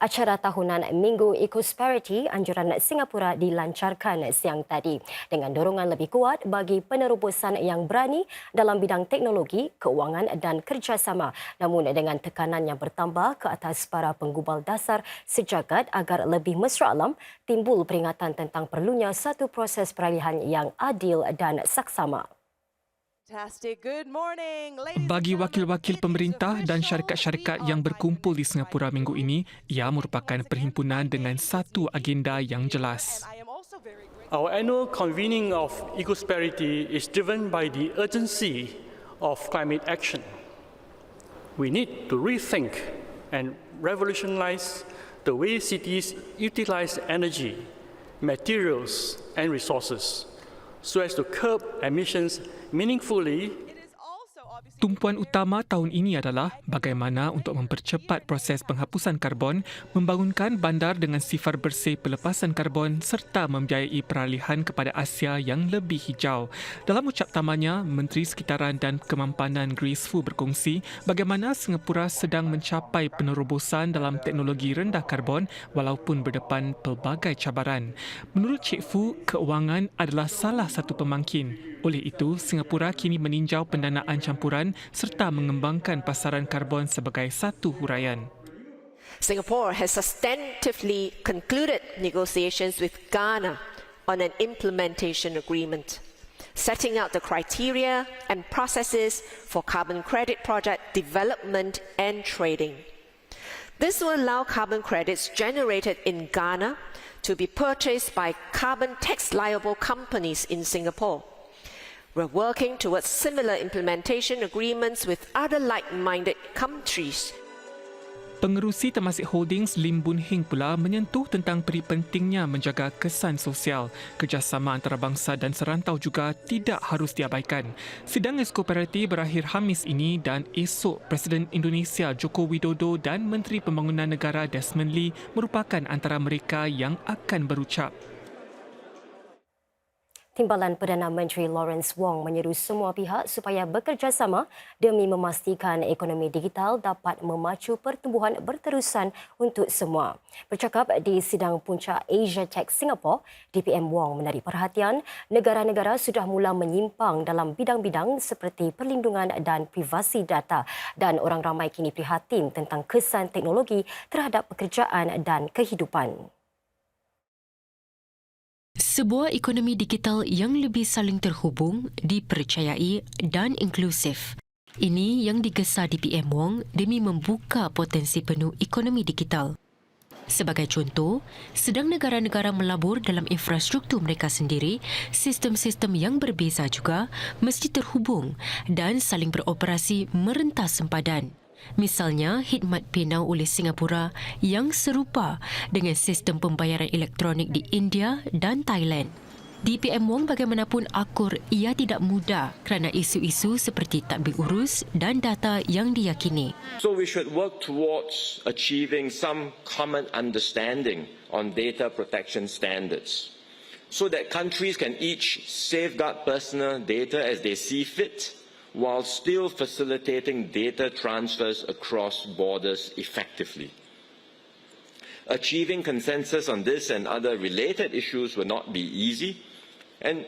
Acara tahunan Minggu Ecosperity anjuran Singapura dilancarkan siang tadi dengan dorongan lebih kuat bagi penerobosan yang berani dalam bidang teknologi, keuangan dan kerjasama, namun dengan tekanan yang bertambah ke atas para penggubal dasar sejagat agar lebih mesra alam, timbul peringatan tentang perlunya satu proses peralihan yang adil dan saksama. Bagi wakil-wakil pemerintah dan syarikat-syarikat yang berkumpul di Singapura minggu ini, ia merupakan perhimpunan dengan satu agenda yang jelas. Our annual convening of Ecosperity is driven by the urgency of climate action. We need to rethink and revolutionize the way cities utilize energy, materials and resources so as to curb emissions meaningfully. Tumpuan utama tahun ini adalah bagaimana untuk mempercepat proses penghapusan karbon, membangunkan bandar dengan sifar bersih pelepasan karbon serta membiayai peralihan kepada Asia yang lebih hijau. Dalam ucap tamannya, Menteri Sekitaran dan Kemampanan Grace Fu berkongsi bagaimana Singapura sedang mencapai penerobosan dalam teknologi rendah karbon walaupun berdepan pelbagai cabaran. Menurut Cik Fu, keuangan adalah salah satu pemangkin. Oleh itu, Singapura kini meninjau pendanaan campuran serta mengembangkan pasaran karbon sebagai satu huraian. Singapore has substantively concluded negotiations with Ghana on an implementation agreement, setting out the criteria and processes for carbon credit project development and trading. This will allow carbon credits generated in Ghana to be purchased by carbon tax-liable companies in Singapore. We're working towards similar implementation agreements with other like-minded countries. Pengerusi Temasek Holdings Lim Boon Heng pula menyentuh tentang peri pentingnya menjaga kesan sosial. Kerjasama antarabangsa dan serantau juga tidak harus diabaikan. Sidang Ecosperity berakhir Khamis ini dan esok Presiden Indonesia Joko Widodo dan Menteri Pembangunan Negara Desmond Lee merupakan antara mereka yang akan berucap. Timbalan Perdana Menteri Lawrence Wong menyeru semua pihak supaya bekerjasama demi memastikan ekonomi digital dapat memacu pertumbuhan berterusan untuk semua. Bercakap di sidang puncak Asia Tech Singapore, DPM Wong menarik perhatian negara-negara sudah mula menyimpang dalam bidang-bidang seperti perlindungan dan privasi data dan orang ramai kini prihatin tentang kesan teknologi terhadap pekerjaan dan kehidupan. Sebuah ekonomi digital yang lebih saling terhubung, dipercayai dan inklusif. Ini yang digesa DPM Wong demi membuka potensi penuh ekonomi digital. Sebagai contoh, sedang negara-negara melabur dalam infrastruktur mereka sendiri, sistem-sistem yang berbeza juga mesti terhubung dan saling beroperasi merentas sempadan. Misalnya, khidmat PayNow oleh Singapura yang serupa dengan sistem pembayaran elektronik di India dan Thailand. DPM Wong bagaimanapun akur ia tidak mudah kerana isu-isu seperti tadbir urus dan data yang diyakini. So we should work towards achieving some common understanding on data protection standards so that countries can each safeguard personal data as they see fit, while still facilitating data transfers across borders effectively. Achieving consensus on this and other related issues will not be easy, and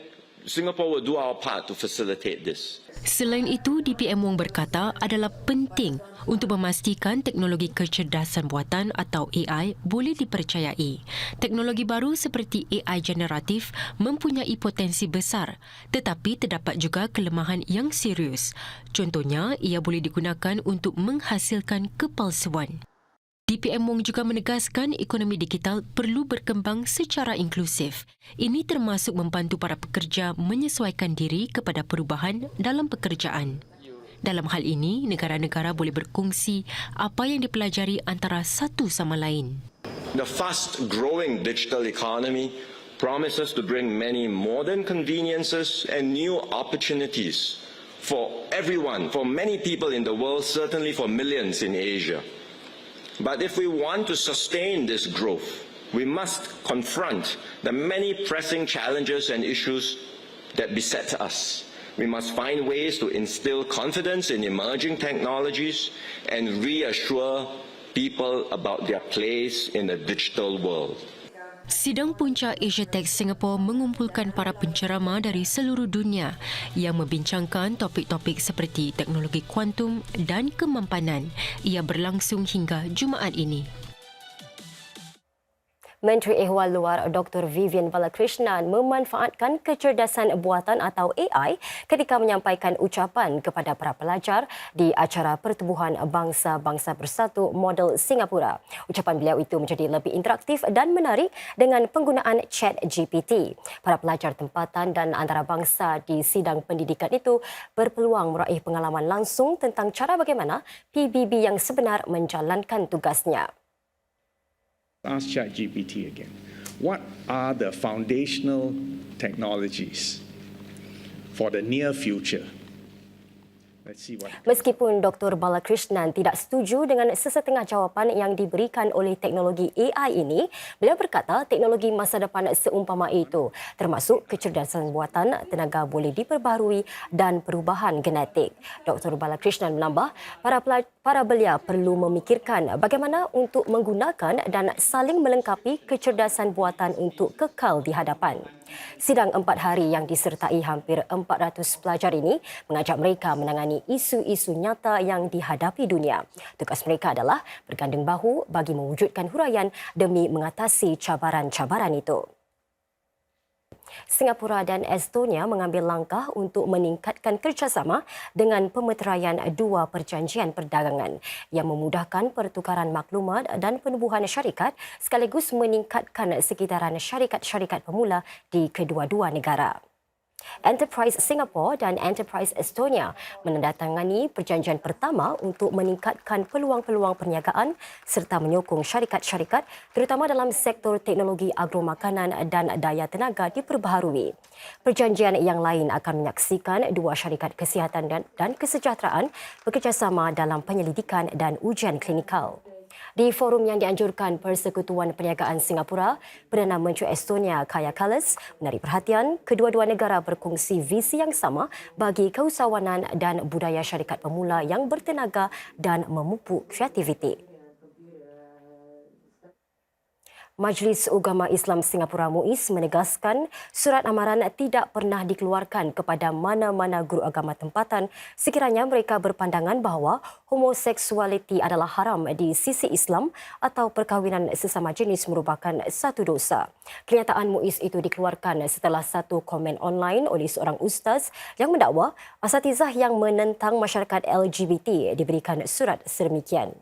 Singapore will do our part to facilitate this. Selain itu, DPM Wong berkata adalah penting untuk memastikan teknologi kecerdasan buatan atau AI boleh dipercayai. Teknologi baru seperti AI generatif mempunyai potensi besar, tetapi terdapat juga kelemahan yang serius. Contohnya, ia boleh digunakan untuk menghasilkan kepalsuan. DPM Wong juga menegaskan ekonomi digital perlu berkembang secara inklusif. Ini termasuk membantu para pekerja menyesuaikan diri kepada perubahan dalam pekerjaan. Dalam hal ini, negara-negara boleh berkongsi apa yang dipelajari antara satu sama lain. The fast-growing digital economy promises to bring many modern conveniences and new opportunities for everyone, for many people in the world, certainly for millions in Asia. But if we want to sustain this growth, we must confront the many pressing challenges and issues that beset us. We must find ways to instill confidence in emerging technologies and reassure people about their place in a digital world. Sidang Punca Asiatech Singapore mengumpulkan para penceramah dari seluruh dunia yang membincangkan topik-topik seperti teknologi kuantum dan kemampanan. Ia berlangsung hingga Jumaat ini. Menteri Ehwal Luar Dr. Vivian Balakrishnan memanfaatkan kecerdasan buatan atau AI ketika menyampaikan ucapan kepada para pelajar di acara Pertubuhan Bangsa-Bangsa Bersatu Model Singapura. Ucapan beliau itu menjadi lebih interaktif dan menarik dengan penggunaan chat GPT. Para pelajar tempatan dan antarabangsa di sidang pendidikan itu berpeluang meraih pengalaman langsung tentang cara bagaimana PBB yang sebenar menjalankan tugasnya. Ask ChatGPT again. What are the foundational technologies for the near future? Let's see what. Meskipun Dr. Balakrishnan tidak setuju dengan sesetengah jawapan yang diberikan oleh teknologi AI ini, beliau berkata teknologi masa depan seumpama itu, termasuk kecerdasan buatan, tenaga boleh diperbaharui dan perubahan genetik. Dr. Balakrishnan menambah, para belia perlu memikirkan bagaimana untuk menggunakan dan saling melengkapi kecerdasan buatan untuk kekal di hadapan. Sidang 4 hari yang disertai hampir 400 pelajar ini mengajak mereka menangani isu-isu nyata yang dihadapi dunia. Tugas mereka adalah bergandeng bahu bagi mewujudkan huraian demi mengatasi cabaran-cabaran itu. Singapura dan Estonia mengambil langkah untuk meningkatkan kerjasama dengan pemeteraian 2 perjanjian perdagangan yang memudahkan pertukaran maklumat dan penubuhan syarikat sekaligus meningkatkan sekitaran syarikat-syarikat pemula di kedua-dua negara. Enterprise Singapore dan Enterprise Estonia menandatangani perjanjian pertama untuk meningkatkan peluang-peluang perniagaan serta menyokong syarikat-syarikat terutama dalam sektor teknologi agromakanan dan daya tenaga diperbaharui. Perjanjian yang lain akan menyaksikan 2 syarikat kesihatan dan kesejahteraan bekerjasama dalam penyelidikan dan ujian klinikal. Di forum yang dianjurkan Persekutuan Perniagaan Singapura, Perdana Menteri Estonia Kaja Kallas menarik perhatian kedua-dua negara berkongsi visi yang sama bagi keusahawanan dan budaya syarikat pemula yang bertenaga dan memupuk kreativiti. Majlis Ugama Islam Singapura MUIS menegaskan surat amaran tidak pernah dikeluarkan kepada mana-mana guru agama tempatan sekiranya mereka berpandangan bahawa homoseksualiti adalah haram di sisi Islam atau perkahwinan sesama jenis merupakan satu dosa. Kenyataan MUIS itu dikeluarkan setelah satu komen online oleh seorang ustaz yang mendakwa asatizah yang menentang masyarakat LGBT diberikan surat sedemikian.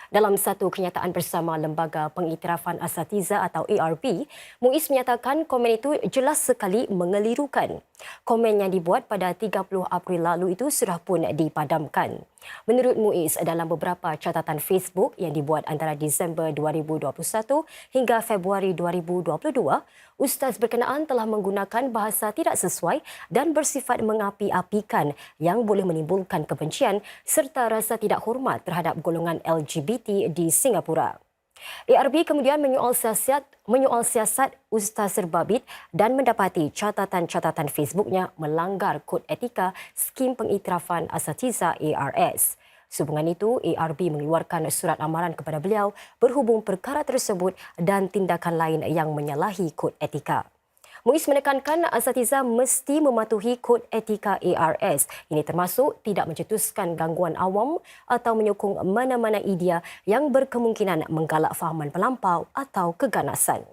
Dalam satu kenyataan bersama Lembaga Pengiktirafan Asatiza atau ARP, MUIS menyatakan komen itu jelas sekali mengelirukan. Komen yang dibuat pada 30 April lalu itu sudah pun dipadamkan. Menurut MUIS, dalam beberapa catatan Facebook yang dibuat antara Disember 2021 hingga Februari 2022, ustaz berkenaan telah menggunakan bahasa tidak sesuai dan bersifat mengapi-apikan yang boleh menimbulkan kebencian serta rasa tidak hormat terhadap golongan LGBT di Singapura. ARB kemudian menyoal siasat Ustaz Serbabit dan mendapati catatan-catatan Facebooknya melanggar kod etika Skim Pengiktirafan Asatiza ARS. Sehubungan itu, ARB mengeluarkan surat amaran kepada beliau berhubung perkara tersebut dan tindakan lain yang menyalahi kod etika. MUIS menekankan asatiza mesti mematuhi kod etika ARS. Ini termasuk tidak mencetuskan gangguan awam atau menyokong mana-mana idea yang berkemungkinan menggalak fahaman melampau atau keganasan.